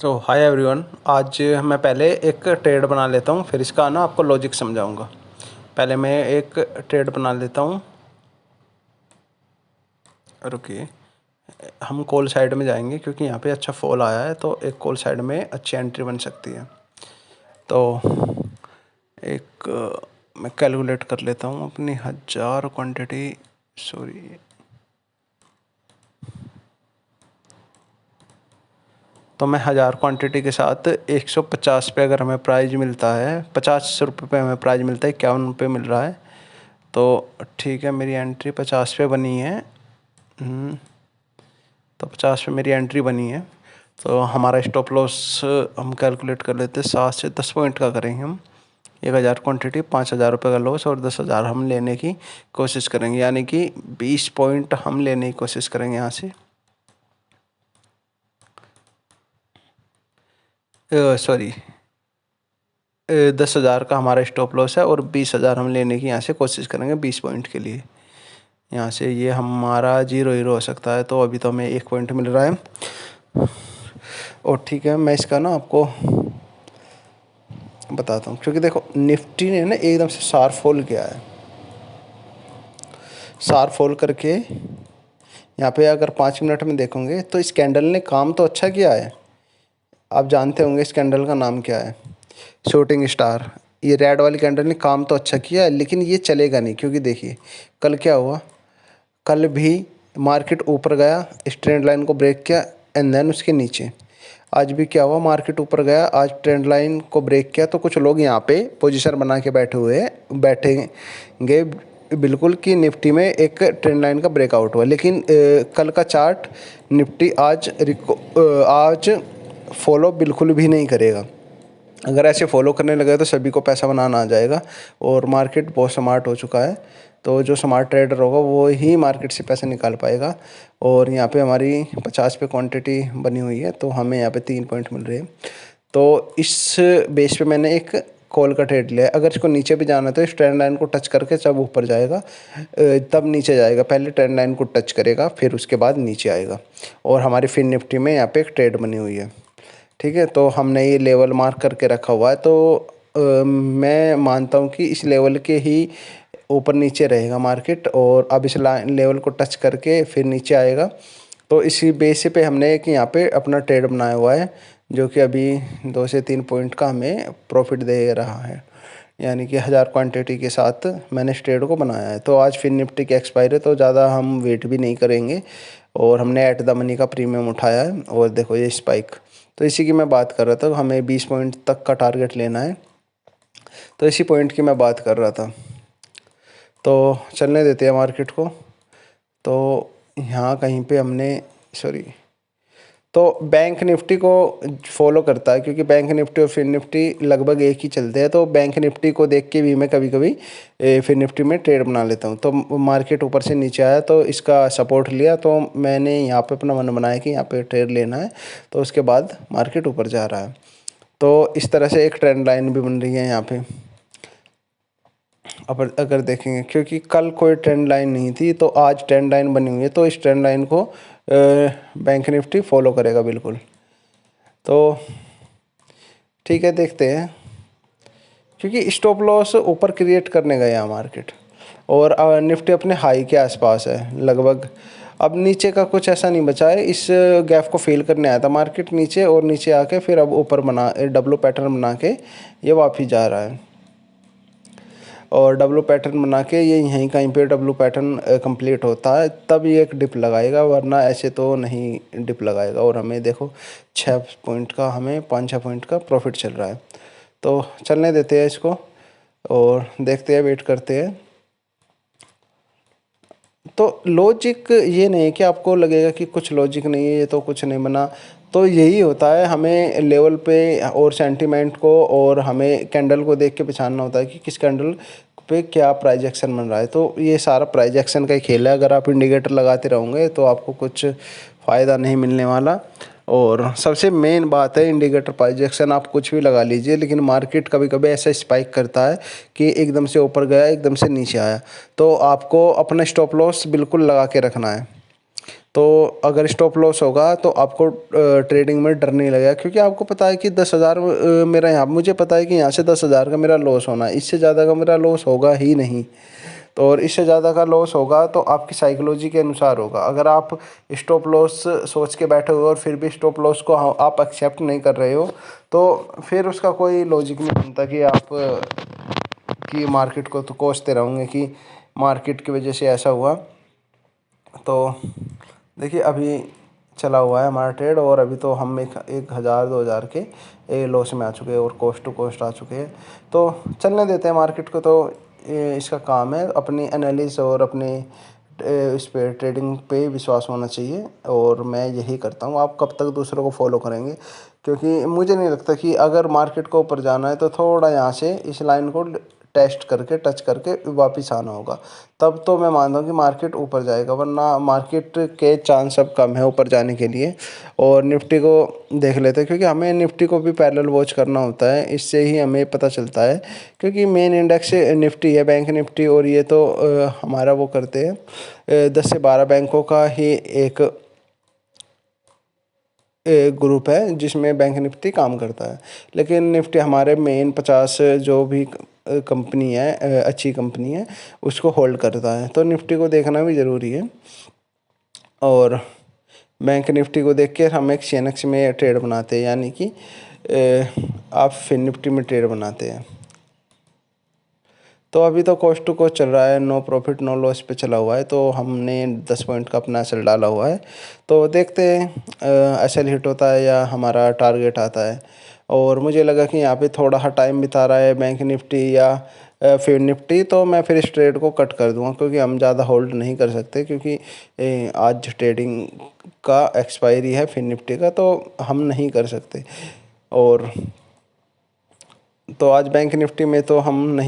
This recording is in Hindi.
तो हाय एवरीवन। आज मैं पहले एक ट्रेड बना लेता हूँ, फिर इसका ना आपको लॉजिक समझाऊंगा। पहले मैं एक ट्रेड बना लेता हूँ। रुकिए, हम कॉल साइड में जाएंगे क्योंकि यहाँ पे अच्छा फॉल आया है, तो एक कॉल साइड में अच्छी एंट्री बन सकती है। तो एक मैं कैलकुलेट कर लेता हूँ अपनी 1000 क्वांटिटी। सॉरी, तो मैं 1000 क्वांटिटी के साथ 150 पे अगर हमें प्राइज़ मिलता है, 50 रुपये पे हमें प्राइज़ मिलता है, 51 रुपये मिल रहा है। तो ठीक है, मेरी एंट्री 50 पे बनी है। तो 50 पे मेरी एंट्री बनी है। तो हमारा स्टॉप लॉस हम कैलकुलेट कर लेते हैं, 7 से 10 पॉइंट का करेंगे हम। 1000 क्वांटिटी, 5000 रुपये का लॉस और 10,000 हम लेने की कोशिश करेंगे, यानी कि 20 पॉइंट हम लेने की कोशिश करेंगे यहाँ से। सॉरी, 10,000 का हमारा स्टॉप लॉस है और 20,000 हम लेने की यहाँ से कोशिश करेंगे 20 पॉइंट के लिए। यहाँ से ये हमारा 0 हो सकता है, तो अभी तो हमें 1 पॉइंट मिल रहा है। और ठीक है, मैं इसका ना आपको बताता हूँ, क्योंकि देखो निफ्टी ने ना एकदम से शार्प फॉल किया है। शार्प फॉल करके यहाँ पे अगर 5 मिनट में देखोगे तो इस कैंडल ने काम तो अच्छा किया है। आप जानते होंगे इस कैंडल का नाम क्या है, शूटिंग स्टार। ये रेड वाली कैंडल ने काम तो अच्छा किया है, लेकिन ये चलेगा नहीं, क्योंकि देखिए कल क्या हुआ। कल भी मार्केट ऊपर गया, इस ट्रेंड लाइन को ब्रेक किया एंड देन उसके नीचे। आज भी क्या हुआ, मार्केट ऊपर गया, आज ट्रेंड लाइन को ब्रेक किया। तो कुछ लोग यहाँ पे पोजीशन बना के बैठेंगे बिल्कुल कि निफ्टी में एक ट्रेंड लाइन का ब्रेकआउट हुआ। लेकिन कल का चार्ट निफ्टी आज फॉलो बिल्कुल भी नहीं करेगा। अगर ऐसे फॉलो करने लगे तो सभी को पैसा बनाना आ जाएगा, और मार्केट बहुत स्मार्ट हो चुका है। तो जो स्मार्ट ट्रेडर होगा वो ही मार्केट से पैसे निकाल पाएगा। और यहाँ पे हमारी 50 पे क्वांटिटी बनी हुई है, तो हमें यहाँ पे 3 पॉइंट मिल रहे हैं। तो इस बेस पे मैंने एक कॉल का ट्रेड लिया है। अगर इसको नीचे भी जाना है तो इस ट्रेंड लाइन को टच करके जब ऊपर जाएगा तब नीचे जाएगा। पहले ट्रेंड लाइन को टच करेगा, फिर उसके बाद नीचे आएगा। और हमारी फिन निफ्टी में यहाँ पे एक ट्रेड बनी हुई है। ठीक है, तो हमने ये लेवल मार्क करके रखा हुआ है। तो मैं मानता हूँ कि इस लेवल के ही ऊपर नीचे रहेगा मार्केट, और अब इस लेवल को टच करके फिर नीचे आएगा। तो इसी बेस पे हमने एक यहाँ पे अपना ट्रेड बनाया हुआ है, जो कि अभी 2 से 3 पॉइंट का हमें प्रॉफिट दे रहा है। यानी कि 1000 क्वांटिटी के साथ मैंने इस ट्रेड को बनाया है। तो आज फिर निफ्टी की एक्सपायरी है, तो ज़्यादा हम वेट भी नहीं करेंगे, और हमने एट द मनी का प्रीमियम उठाया है। और देखो ये स्पाइक, तो इसी की मैं बात कर रहा था। हमें 20 पॉइंट तक का टारगेट लेना है, तो इसी पॉइंट की मैं बात कर रहा था। तो चलने देते हैं मार्केट को। तो यहाँ कहीं पे हमने सॉरी, तो बैंक निफ्टी को फॉलो करता है, क्योंकि बैंक निफ्टी और फिन निफ्टी लगभग एक ही चलते हैं। तो बैंक निफ्टी को देख के भी मैं कभी कभी फिन निफ्टी में ट्रेड बना लेता हूँ। तो मार्केट ऊपर से नीचे आया तो इसका सपोर्ट लिया, तो मैंने यहाँ पे अपना मन बनाया कि यहाँ पे ट्रेड लेना है। तो उसके बाद मार्केट ऊपर जा रहा है। तो इस तरह से एक ट्रेंड लाइन भी बन रही है यहाँ पे। अब अगर देखेंगे, क्योंकि कल कोई ट्रेंड लाइन नहीं थी, तो आज ट्रेंड लाइन बनी हुई है, तो इस ट्रेंड लाइन को बैंक निफ्टी फॉलो करेगा बिल्कुल। तो ठीक है, देखते हैं, क्योंकि स्टॉप लॉस ऊपर क्रिएट करने गया मार्केट, और निफ्टी अपने हाई के आसपास है लगभग। अब नीचे का कुछ ऐसा नहीं बचा है, इस गैप को फिल करने आया था मार्केट नीचे, और नीचे आके फिर अब ऊपर डब्लो पैटर्न बना के ये वापस जा रहा है। और डब्लू पैटर्न बना के ये यहीं कहीं पे डब्लू पैटर्न कंप्लीट होता है, तब ये एक डिप लगाएगा, वरना ऐसे तो नहीं डिप लगाएगा। और हमें देखो 6 पॉइंट का, हमें 5-6 पॉइंट का प्रॉफिट चल रहा है। तो चलने देते हैं इसको और देखते हैं, वेट करते हैं। तो लॉजिक ये नहीं है कि आपको लगेगा कि कुछ लॉजिक नहीं है, ये तो कुछ नहीं बना। तो यही होता है, हमें लेवल पे और सेंटीमेंट को और हमें कैंडल को देख के पहचानना होता है कि किस कैंडल पे क्या प्राइस एक्शन बन रहा है। तो ये सारा प्राइस एक्शन का ही खेल है। अगर आप इंडिकेटर लगाते रहोगे तो आपको कुछ फ़ायदा नहीं मिलने वाला। और सबसे मेन बात है इंडिकेटर प्राइस एक्शन, आप कुछ भी लगा लीजिए, लेकिन मार्केट कभी कभी ऐसा स्पाइक करता है कि एकदम से ऊपर गया, एकदम से नीचे आया। तो आपको अपना स्टॉप लॉस बिल्कुल लगा के रखना है। तो अगर स्टॉप लॉस होगा तो आपको ट्रेडिंग में डर नहीं लगेगा, क्योंकि आपको पता है कि 10,000 मेरा यहाँ, मुझे पता है कि यहाँ से 10,000 का मेरा लॉस होना है, इससे ज़्यादा का मेरा लॉस होगा ही नहीं। तो और इससे ज़्यादा का लॉस होगा तो आपकी साइकोलॉजी के अनुसार होगा। अगर आप स्टॉप लॉस सोच के बैठे हुए और फिर भी स्टॉप लॉस को आप एक्सेप्ट नहीं कर रहे हो, तो फिर उसका कोई लॉजिक नहीं बनता कि आप कि मार्केट को तो कोसते रहोगे कि मार्केट की वजह से ऐसा हुआ। तो देखिए अभी चला हुआ है हमारा ट्रेड, और अभी तो हम 1,000 2,000 के लॉस में आ चुके हैं और कोस्ट टू कोस्ट आ चुके हैं। तो चलने देते हैं मार्केट को। तो इसका काम है अपनी एनालिसिस और अपने इस पे ट्रेडिंग पे विश्वास होना चाहिए, और मैं यही करता हूँ। आप कब तक दूसरों को फॉलो करेंगे, क्योंकि मुझे नहीं लगता कि अगर मार्केट को ऊपर जाना है तो थोड़ा यहाँ से इस लाइन को टेस्ट करके टच करके वापस आना होगा, तब तो मैं मानता हूँ कि मार्केट ऊपर जाएगा, वरना मार्केट के चांस अब कम है ऊपर जाने के लिए। और निफ्टी को देख लेते हैं, क्योंकि हमें निफ्टी को भी पैरेलल वॉच करना होता है, इससे ही हमें पता चलता है, क्योंकि मेन इंडेक्स निफ्टी है, बैंक निफ्टी, और ये तो हमारा वो करते हैं 10 से 12 बैंकों का ही एक ग्रुप है जिसमें बैंक निफ्टी काम करता है। लेकिन निफ्टी हमारे मेन 50 जो भी कंपनी है, अच्छी कंपनी है, उसको होल्ड करता है। तो निफ्टी को देखना भी ज़रूरी है, और बैंक निफ्टी को देख के हम एक सीएनएक्स में ट्रेड बनाते हैं, यानी कि आप फिन निफ्टी में ट्रेड बनाते हैं। तो अभी तो कोस्ट टू कोस्ट चल रहा है, नो प्रॉफिट नो लॉस पे चला हुआ है, तो हमने 10 पॉइंट का अपना एसएल डाला हुआ है। तो देखते हैं एसएल हिट होता है या हमारा टारगेट आता है। और मुझे लगा कि यहाँ पे थोड़ा सा टाइम बिता रहा है बैंक निफ्टी या फिर निफ्टी, तो मैं फिर इस ट्रेड को कट कर दूंगा, क्योंकि हम ज़्यादा होल्ड नहीं कर सकते, क्योंकि आज ट्रेडिंग का एक्सपायरी है फिर निफ्टी का, तो हम नहीं कर सकते। और तो आज बैंक निफ्टी में तो हम नहीं